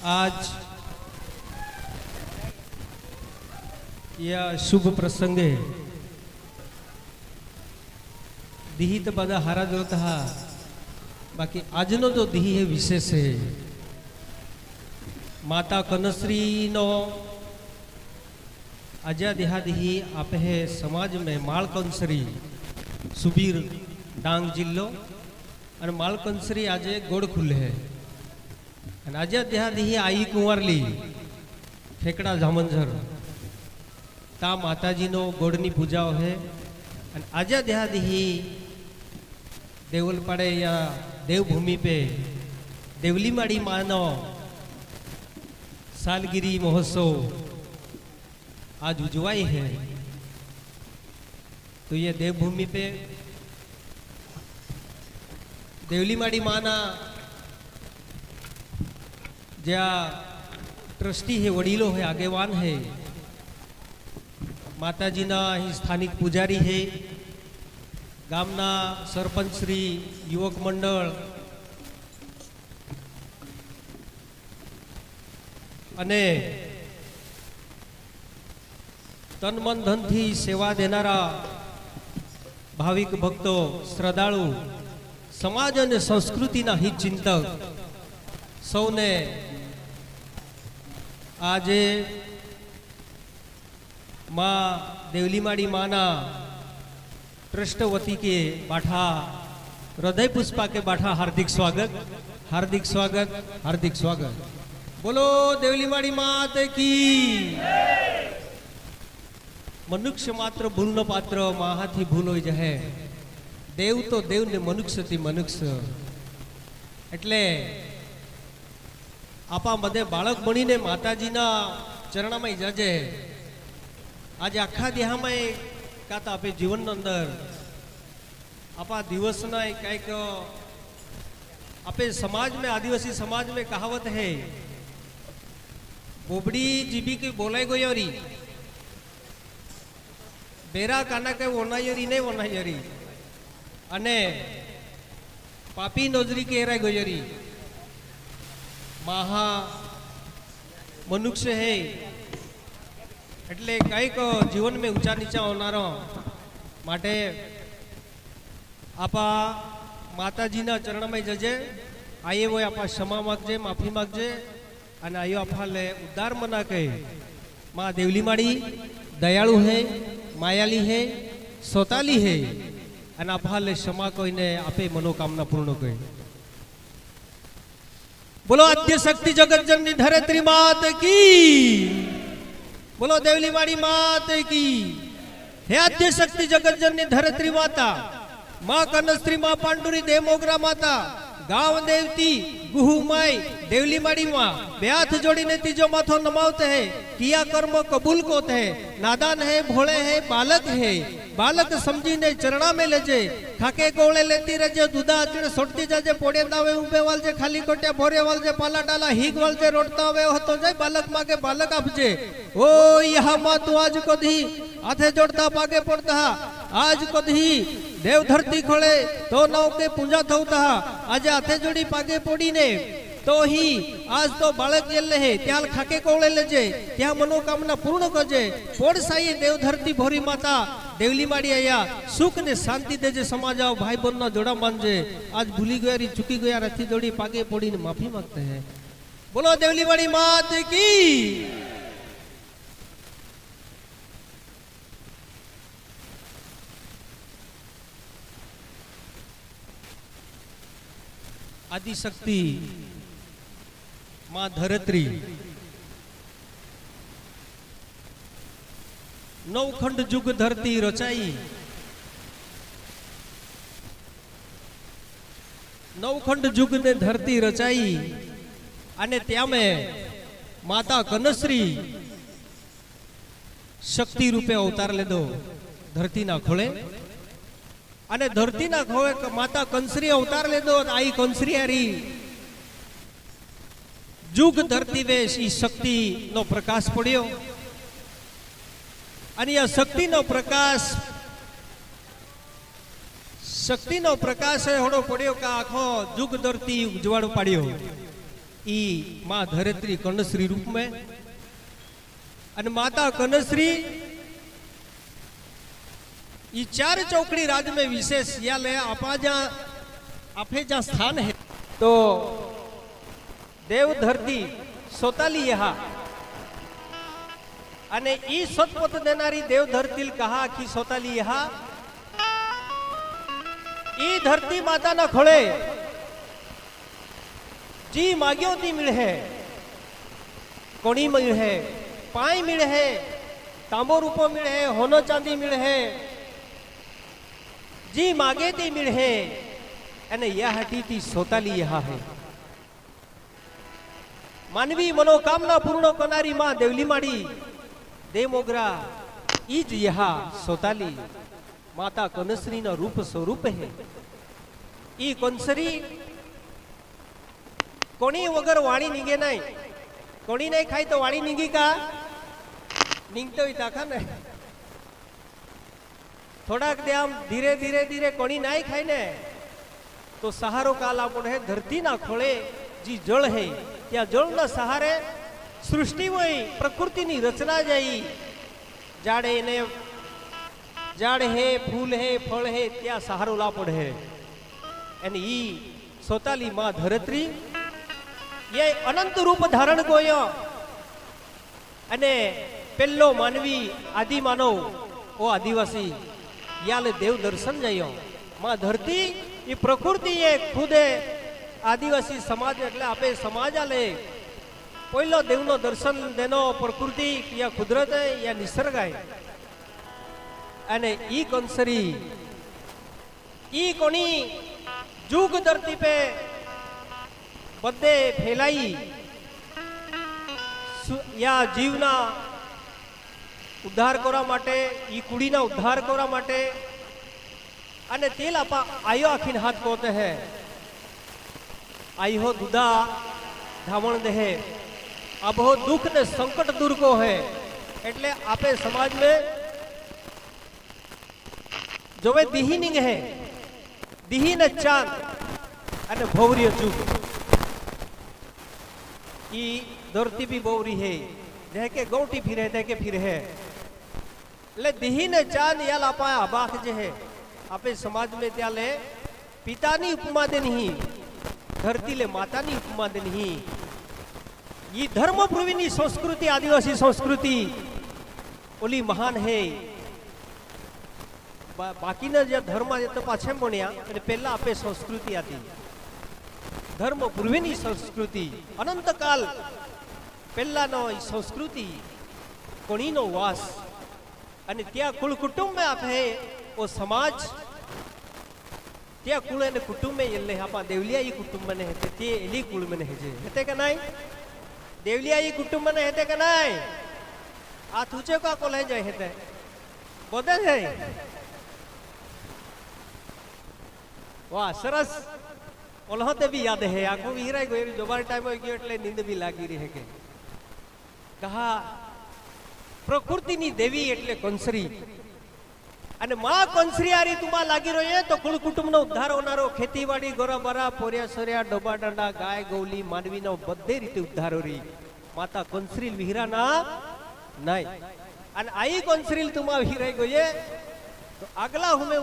आज या शुभ प्रसंगे दिही तो बदा हारा जोता हा बाकी आजनो जो दिही है विशेष है। माता कनश्री नो आजा दिहादिही आप है समाज में मालकंसरी सुबीर डांग जिल्लो और मालकंसरी आजे गोड़ खुले है। आजा दिहादिही आई कुंवरली ठेकड़ा जामंझर ता माताजी नो गोड़नी पूजा है। आजा दिहादिही देवलपाड़े या देवभूमि पे देवली माड़ी मानो सालगिरी महोत्सव आज उजवाई है। तो ये देवभूमि पे देवली माड़ी माना ज्या ट्रस्टी है, वडीलो है, आगेवान है, माताजी ना ही स्थानिक पुजारी है, गामना सरपंच श्री युवक मंडल अने तन मन धन थी सेवा देनारा भाविक भक्तो श्रद्धालु समाज और संस्कृति ना हित चिंतक सौने आजे माँ देवलीमाड़ी माना ट्रस्ट वती के बाठा हृदय पुष्पा के बाठा हार्दिक स्वागत, हार्दिक स्वागत, हार्दिक स्वागत। बोलो देवलीमाड़ी मात की। मनुष्य मात्र भूल न पात्र महाथी भूल हो जाए देव तो देव ने मनुष्य थी मनुष्य एटले आपा बधे बाळक बनीने माताजीना चरणामां जाजे। आज आखा देहामां काता आपे जीवन अंदर आपा दिवसना कांईक आपे समाज में आदिवासी समाज में कहावत है बोबड़ी जीबी के बोलाई गोयरी बेरा काना के वोनायरी नहीं वोनायरी अने पापी नजरी के एरा गोयरी महा मनुष्य है एटले कईक जीवन में ऊंचा नीचा होनारो माटे आपा माताजी ना चरण में जजे आये वो आपा क्षमा मागजे, माफी मागजे अने आयो आपा ले उद्धार मना के माँ देवलीमाड़ी दयालु है, मायाली है, सोताली है अने आपा ले क्षमा कोईने आपे मनोकामना पूर्ण करे। बोलो आद्य शक्ति जगत जननी धरित्री मात की। बोलो देवलीमाड़ी मात की। हे आद्य शक्ति जगत जननी धरित्री माता माँ कनश्री माँ पांडुरी देवमोगरा माता गांव देवती गुहू माई देवलीमाड़ी माँ ब्याथ जोड़ी ने तीजो माथो नमावते है किया कर्म कबूल कोते है नादान है भोले है बालक समझी ने चरणा में लेजे खाके गोले लेती रजे दूधा अचड़ सोटती जाजे पोड़े दावे उबे वाल जे खाली कोटे भोरे वाल जे पाला डाला हीग वाल जे रोटता हुए होतो जाय बालक मागे बालक आपजे। ओ यहाँ माँ तू आज कदी हाथे जोड़ता पागे पड़ता आज कदी देव धरती खोले तो नौ के पूजा थौता आज हाथे जोड़ी पागे पड़ी ने तो ही आज तो बालक जेल है त्याल खाके कोले लेजे त्या मनोकामना पूर्ण करजे। पोड़साई देव धरती भोरी माता देवलीमाड़ी आया सुख ने शांति देजे समाज आओ भाई बहन ना जोड़ा मानजे। आज भूली गया चुकी गया रथी जोड़ी पागे पड़ी ने माफी मांगते हैं। बोलो देवलीमाड़ी मात की। आदि शक्ति मां धरित्री नवखंड जुग धरती रचाई नवखंड जुग ने धरती रचाई अने त्या में माता कनश्री शक्ति रूपे अवतार लेदो धरती ना खोले अने धरती ना खोले माता कंसरी अवतार लेदो आई कंसरी आरी जुग धरती वेश ई शक्ति नो प्रकाश पड़ियो अने आ शक्ति नो प्रकाश शक्ति नो प्रकाश होड़ो पड़ियो का आखो जुग धरती उजवाड़ो पाड़ियो ई माँ धरित्री कनश्री रूप में अन माता कनश्री ये चार चौकड़ी राज में विशेष या ले आपा जहाँ स्थान है तो देव धरती सोताली यहाँ अने ई सतपथ देनारी देव धरती कहा कि सोताली यहाँ ई धरती माता ना खोले जी माग्यो ती मिल है कोणी मिल है पाई मिल है तांबो रूपो मिल है होनो चांदी मिल है जी मागे ती मिल है अने यह हटी थी सोताली यहाँ है मानवी मनोकामना पूर्ण करनारी मां देवली माड़ी देवमोगरा ईज यहाँ सोताली माता कनश्री नो रूप स्वरूप है ई कंसरी कोणी वगर वाणी निगे नहीं कोणी नहीं खाई तो वाणी निगी का निगतो ही ताका ने थोड़ा दे आम धीरे धीरे धीरे कोणी नहीं खाई ने तो सहारो काल आपण है धरती ना खोले जी जल है या जल ना सहारे सृष्टि वही प्रकृति नी रचना जाई जाड़े ने जाड़ है फूल है फल है त्या सहारो ला पड़े है एन ई सोताली मां धरित्री ये अनंत रूप धारण कोयो अने पेलो मानवी आदि मानव ओ आदिवासी याले देव दर्शन जायो मां धरती ये प्रकृति ये खुदे आदिवासी समाज એટલે આપે સમાજ આલે पहिलो देवनो दर्शन देनो प्रकृति या कुदरत है या निसर्ग है अने ई कंसरी ई कोनी जुग धरती पे बदे फैलाई या जीवना उद्धार करा माटे ई कुड़ीना उद्धार करा माटे अने तेल आपा आयो आखीन हाथ कोते है आई हो दुदा धावण देहे अब हो दुख ने संकट दूर को है एटले आपे समाज में जो वे दीही निंग है दीही ने चांद अने भौरी चूक ई धरती भी भौरी है जह के गौटी फिरे दे के फिर है ले दीही ने चांद या लापा अबाख जे है आपे समाज में त्या ले पितानी उपमा दे नहीं धरती ले मातानी उपमा दे नहीं ये धर्म प्रवीणी संस्कृति आदिवासी संस्कृति ओली महान है बाकी ना जो धर्म तो पाछे बनिया पहला आपे संस्कृति आती धर्म प्रवीणी संस्कृति अनंत काल पहला नो संस्कृति कोणी नो वास अने त्या कुल कुटुंब में आप है वो समाज त्या कुल ने कुटुंब में येले आपा देवलिया ये कुटुंब ने है ते एली कुल में है जे हेते का नहीं देवलिया ये कुटुंब ने हेते का नहीं आ तुझे का कोल है जाए हेते बोदे है वाह सरस ओलहते भी याद है आखो वीराय गोरी जोबार टाइम हो गयो એટલે નીંદ भी लागी रही है के कहा प्रकृति नी देवी એટલે कंसरी અને માં કંસરીયારી તુમા લાગી રહ્યો તો કુળ કુટુંબનો ઉદ્ધાર હોનારો ખેતીવાડી ગોરાબરા પોરિયા સોરિયા ડોબા ડંડા ગાય ગૌલી માનવીનો બધે રીતે ઉદ્ધાર હોરી માતા કંસરીલ વિહરાના નહીં અને આઈ કંસરીલ તુમા વિહરાઈ ગયે તો આગલા હુમે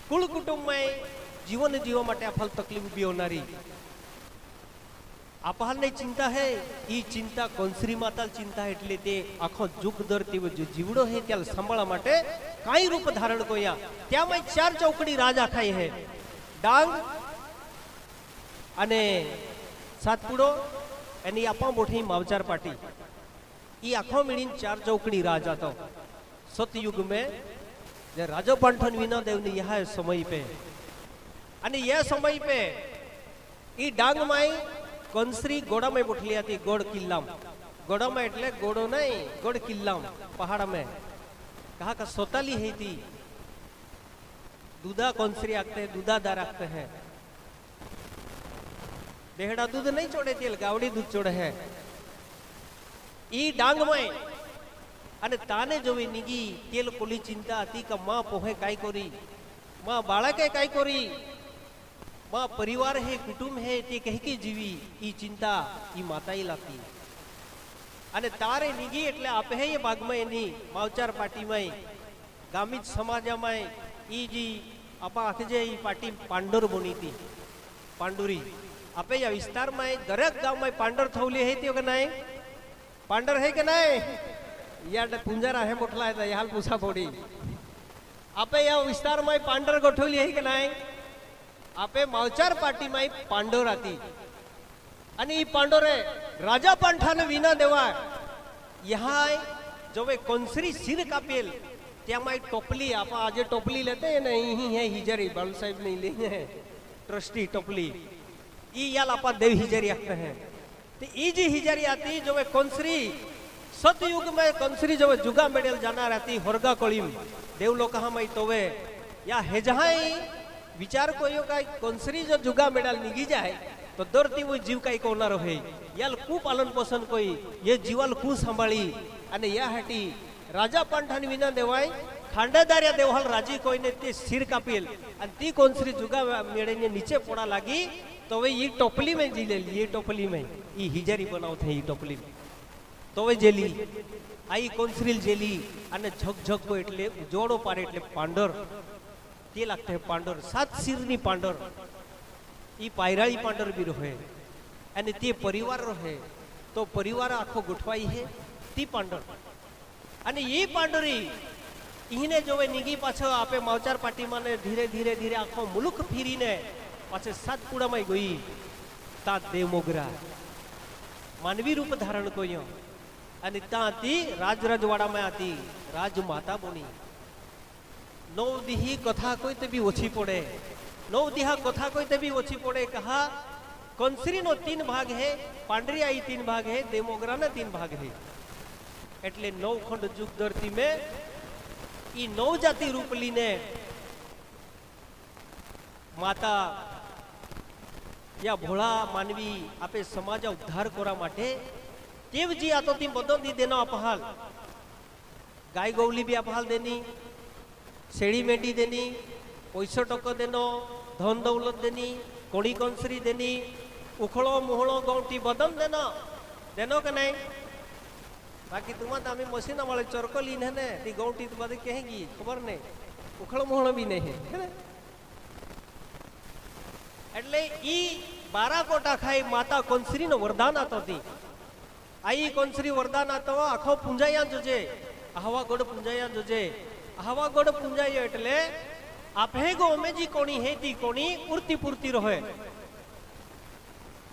કુળ કુટુંબમાં જીવન જીવવા માટે આ ફલ તકલીફ ઊભી હોનારી आपहाल नहीं चिंता है ई चिंता कंसरी माता चिंता એટલે તે આખો जुग धरती जो जीवड़ो है त्या सांभळा माटे काई रूप धारण कोया त्या में चार चौकड़ी राजा खाई है डांग अने सातपुड़ो एनी आपा मोठी मावचार पाटी ई आखो मिलीन चार चौकड़ी राजा तो सतयुग में जे राजा पांठन विना देव ने यह समय पे अने यह समय पे ई डांग माई कंसरी गोड़ा में बुठली आती गोड़ किल्लाम गोड़ा में એટલે गोड़ो नहीं गोड़ किल्लाम पहाड़ में कहा का सोताली है थी दूधा कंसरी आते हैं दूधादार आते हैं देहड़ा दूध नहीं छोड़े तेल गावड़ी दूध छोड़े है ई डांग में अने ताने जो भी निगी तेल कोली चिंता आती का मां पोहे काई कोरी मां बाळके काई कोरी माँ परिवार है कुटुंब है ते कह के जीवी ई चिंता ई माताई लाती અને તારે નીગી એટલે આપે એ ભાગમાં એની માવચાર પાર્ટીમાં ગામિત સમાજમાં ઈ જી આપા હાથે જે ઈ પાર્ટી પાંડોર બનીતી પાંડુરી આપે આ વિસ્તારમાં દરેક ગામમાં પાંડોર થવલી હે તે કે નહીં પાંડોર હે કે નહીં યાર પુંજારા હે મોટલા હતા હાલ પૂછા પડી આપે આ વિસ્તારમાં પાંડોર ગોઠવલી હે કે નહીં આપે માવચાર પાર્ટીમાં પાંડોર હતી અને ઈ પાંડોરે राजा पंठाने विना देवा यहाँ जो वे कंसरी सिर कापेल त्या माई टोपली आप आज टोपली लेते हैं नहीं है हिजरी बालू साहब नहीं ले हैं ट्रस्टी टोपली ई याल आप देव हिजरी आते हैं तो ई जी हिजरी आती जो वे कंसरी सतयुग में कंसरी जो वे जुगा मेडल जाना रहती होरगा कोलिम देव लोग कहाँ माई तो वे या है जहाँ विचार कोई का कंसरी जो जुगा मेडल निगी जाए तो दरती वो जीव काही कोना रहे याल कु पालन पोषण कोई ये जीवाल कु सांभाळी અને या हाटी राजा पंठाने विना देवाय खांडेदार्या देवहाल राजी कोई ने ते सिर कापेल आणि ती कोणसरी जुगा मेळेने नीचे पोड़ा लागी तो वे ये टोपली में जी ले ये टोपली में ये हिजरी बनाव थे ये टोपली में तो वे जेली आई कोणसरील जेली અને झक को એટલે જોડો પારે એટલે પાંડર તે લાગતે है પાંડર सात सिरनी પાંડર ई पायराळी पांडर भी रहे અને તે પરિવાર રહે તો પરિવાર આખો ગોઠવાઈ है ती પાંડર અને એ પાંડરી ઈને જોવે નીગી પાછો આપે માવચાર પાર્ટીમાં ને ધીરે ધીરે ધીરે આખો મુલુક ફીરીને પાછે સાતપુડામાં ગઈ તા દેવ મોગરા માનવી રૂપ ધારણ કર્યો અને ત્યાંથી રાજરાજવાડામાં આતી રાજમાતા બની નવ દીહી કથા કોઈ તે બી ઓછી પડે नौ दिहा कथा कोई तभी ओछी पड़े कहा कंसरी नो 3 भाग है पांडरी आई 3 भाग है देवमोगरा ना 3 भाग है एटले 9 खंड जुग धरती में ई 9 जाति रूप लीने माता या भोळा मानवी आपे समाज उद्धार करा माटे तेव जी आतो ती बदल दी देनो अपहाल गाय गौली भी अपहाल देनी शेड़ी मेंढी देनी पैसा टक देनो धन दौलत देनी कोड़ी कंसरी देनी उखड़ो मुहड़ो गौटी बदम देनो देनो के नहीं बाकी तुम्हारा दामी मशीना वाले चरको लीन है ने ती गौटी तो बादे कहेगी खबर नहीं उखड़ो मुहड़ो भी नहीं है એટલે ઈ 12 કોટા ખાઈ માતા કંસરી નો વરદાન આતો હતી આઈ કંસરી વરદાન આતો આખો પૂંજાયા જોજે આહવા ગોડ પૂંજાયા જોજે આહવા ગોડ પૂંજાયો એટલે आपे गो में जी कोणी है ती कोणी उर्ती पुरती रहे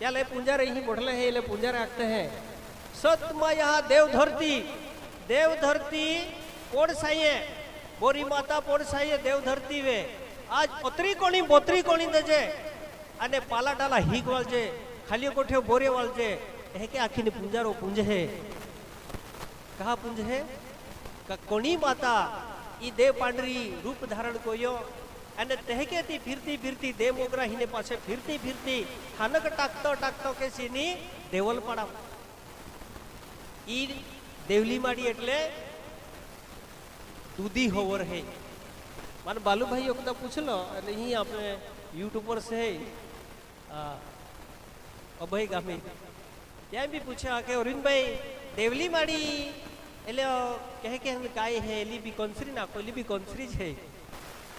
या ले पूंजा रही बोढ़ले है ले पूंजा रखते हैं सतमा यहाँ देव धरती पोड़ साइए बोरी माता पोड़ साइए देव धरती वे आज पतरी कोणी बोतरी कोणी देजे अने पाला डाला हीक वालजे खाली कोठे बोरे वालजे है के आखी ने पूंजा रो पूंज है कहा पूंज है का कोणी माता ई देव पांडरी रूप धारण कोयो અને તહેકેતી ફિરતી ફિરતી દેવ મોગરા હિને પાછે ફિરતી ફિરતી ખાનક ટાકતો કે સીની દેવલ પડા ઈ દેવલી માડી એટલે दूधी होवर है मान बालू भाई एकदा पूछलो અને અહીં આપણે YouTube પર છે અભય ગામે ત્યાં બી પૂછ્યા કે અરવિંદ ભાઈ દેવલી માડી એટલે કહે કે हम काय है एली भी कंसरी ना कोली भी कंसरी है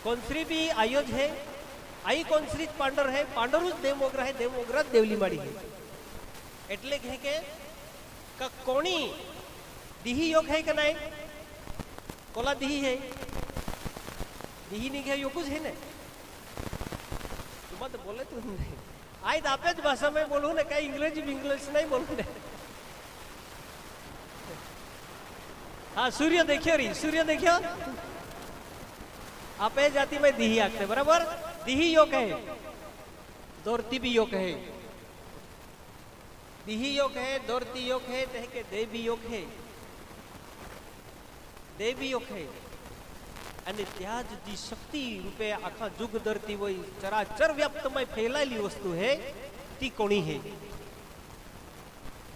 कंसरी भी आयोज है आई कंसरी पांडर है पांडरुज देवमोगरा है देवमोगरा देवली माड़ी है એટલે કહે કે કોણી દીહી योग है કે નહીં कोला दीही है दीही नहीं क्या यो कुछ है ना तुम तो बोले तुम नहीं आज आपे भाषा में बोलूँ ना कहीं इंग्लिश नहीं बोलूँ ना हाँ सूर्य देखियो आपे जाति में दीही आते बराबर दीही योग है दौरती भी योग है दीही योग है दौरती योग है तह के देवी योग है देवी योग है અને ત્યાં જ શક્તિ રૂપે આખા જુગ ધરતી હોય ચરાચર વ્યાપ્તમાં ફેલાયેલી વસ્તુ હે તી કોણી હે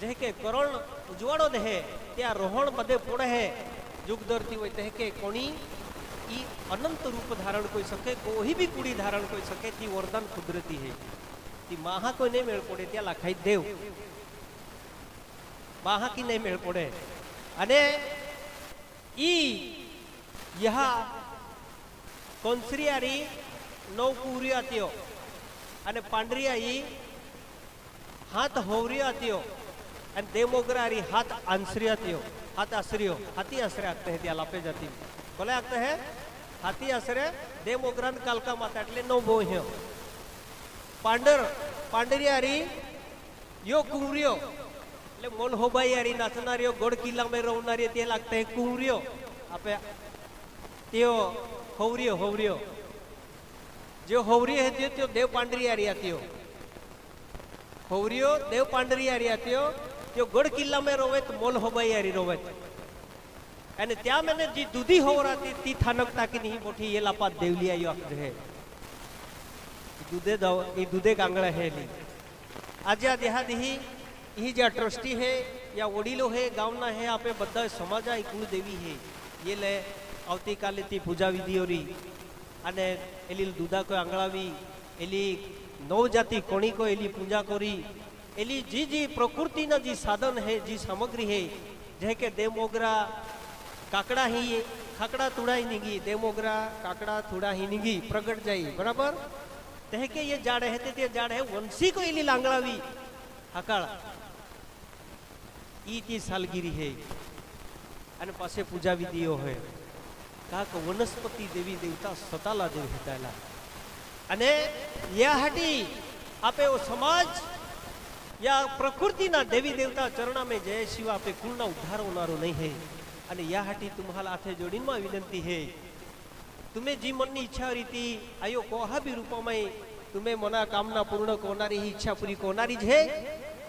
જે કે કરણ ઉજવાડો દે ત્યાં રોહણ બધે પોડે હે જુગ ધરતી હોય તે કે કોણી ई अनंत रूप धारण कोई सके, कोई भी कूड़ी धारण कोई सके, ती वरदान कुदरती है। ती माहा कोई नहीं मेल पड़े, त्या लाखाई देव माहा की नहीं मेल पड़े। अने ई यहा कोंसरियारी नौ पूरिया थियो अने पांडरिया ई हाथ होवरिया थियो अने देवमोगरारी हाथ आंसरिया थियो, हाथ आश्रियो, हाथी आश्रय आते हैं, त्या लापे जाती बोले आते हैं हाथी आश्रय देवमोगरान कालका माता એટલે નો બોહ્યો પાંડરિયારી यो कुंवरियो એટલે મોલ હોબાઈયારી નાચનારીઓ ગોળ કિલ્લા મે રોવનારી તે લાગતે હે कुंवरियो આપે તેઓ હોવરિયો जो होवरियो है त्यो देव पांडरियारी आतियो, होवरियो देव पांडरियारी आतियो, त्यो गढ़ किल्ला में रोवे तो मोल होबाईयारी रोवे। अने त्या मैंने जी दूधी होवराती ती थानकता की नहीं मोठी ये लापा देवलिया यो आख है दूधे दो ये दूधे गांगड़ा है ली आज या देहा देही ये जो ट्रस्टी है या वडीलो है गाँवना है आपे बद्दा समाजा कुल देवी है ये ले आवती काले ती पूजा विधि होरी अने एली दूधा को आंगळावी एली नौ जाति कोणी को एली पूजा करी एली जी जी प्रकृति ना जी साधन है जी सामग्री है जे के देवमोगरा काकड़ा ही खाकड़ा तुड़ा ही निगी देवमोगरा काकड़ा थोड़ा ही निगी प्रगट जाई बराबर ते के ये जाड़ है ते जाड़ है वंशी को एली लांगळावी हाकाळा ई ती सालगिरी है अने पासे पूजा विधिओ है काक वनस्पति देवी देवता सताला देव हिताला अने या हटी आपे वो समाज या प्रकृति ना देवी देवता चरणा में जय शिव आपे कुल ना उद्धार होनारो नहीं है अने या हटी तुम्हाला हाथे जोड़ीन में विनंती है तुम्हें जी मन की इच्छा रीति आयो कोहा भी रूप में तुम्हें मना कामना पूर्ण कोनारी ही इच्छा पूरी कोनारी है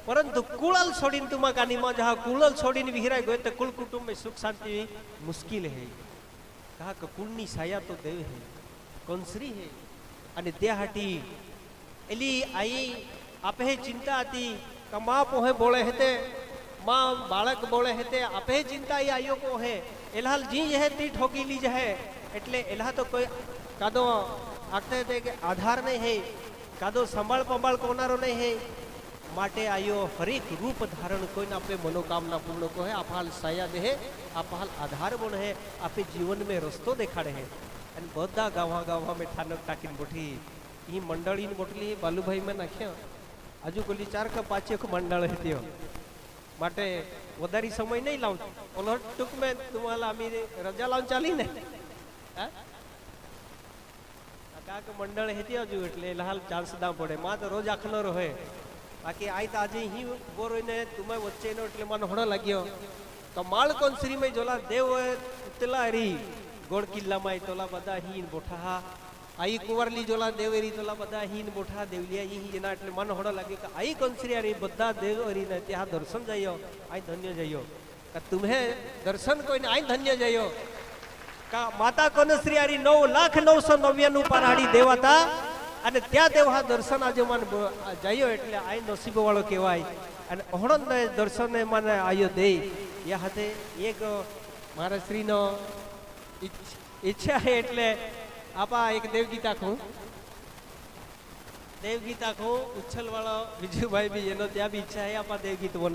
परंतु कुळल छोड़ीन तुमा कानी में जहाँ कुळल छोड़ीन विहिराय गए तो कुल कुटुंब में सुख शांति मुश्किल है। कहा कि कुलनी साया तो देव है कोंसरी है अने त्या हाटी एली आई आपे चिंता आती कमा पोहे बोले हेते मां बाळक बोले हेते आपे चिंता ये आयो को है एलाल जी है ती ठोकी ली है एटले एला तो कोई कादो आखते थे कि आधार नहीं है कादो संभाल पंभाल कोनारो नहीं है माटे आयो हरेक रूप धारण कोई ना आपे मनोकामना पूर्ण को है आप हाल साया दे आप हाल आधार बन है आपे जीवन में रस्तो देखाड़े है अने बधा गावा गावा में ठानक टाकी बोठी ई मंडली बोटली बालूभाई में नाख्या हजू कोली 4 के 5 मंडल है त्यो माटे वधारी समय नहीं लाव ओलो टूक में तुम्हाला आम्ही रजा लावून चाली ने का के मंडल है त्यो हजू એટલે લાલ ચાન્સ ના પડે માં તો રોજ આખનો રહે बाकी आई तो आज ही बोर ने तुम्हें वच्चे नो એટલે मन होना लाग्यो कमाल कोंसरी में जोला देव उतला री गोड़ किल्ला में तोला बदा हीन बोठा आई कुंवरली जोला देवेरी तोला बदा हीन बोठा देवलिया ही जना એટલે मन होना लागे कि आई कोंसरी री बदा देवरी ने त्या दर्शन जायो आई धन्य जायो का तुम्हें दर्शन कोई ने आई धन्य जायो का माता कोंसरी री 9,999 पराड़ी देवता अने त्या देवा दर्शन आज मन जायो एटले आई नसीब वाळो कहेवाय अने ओहणन दर्शन मन आयो दे या हाथे एक मारा श्री नो इच्छा है एटले आपा एक देवगीता खो उछल वाळो विजय भाई भी एनो त्या भी इच्छा है आपा देवगीत बनाई।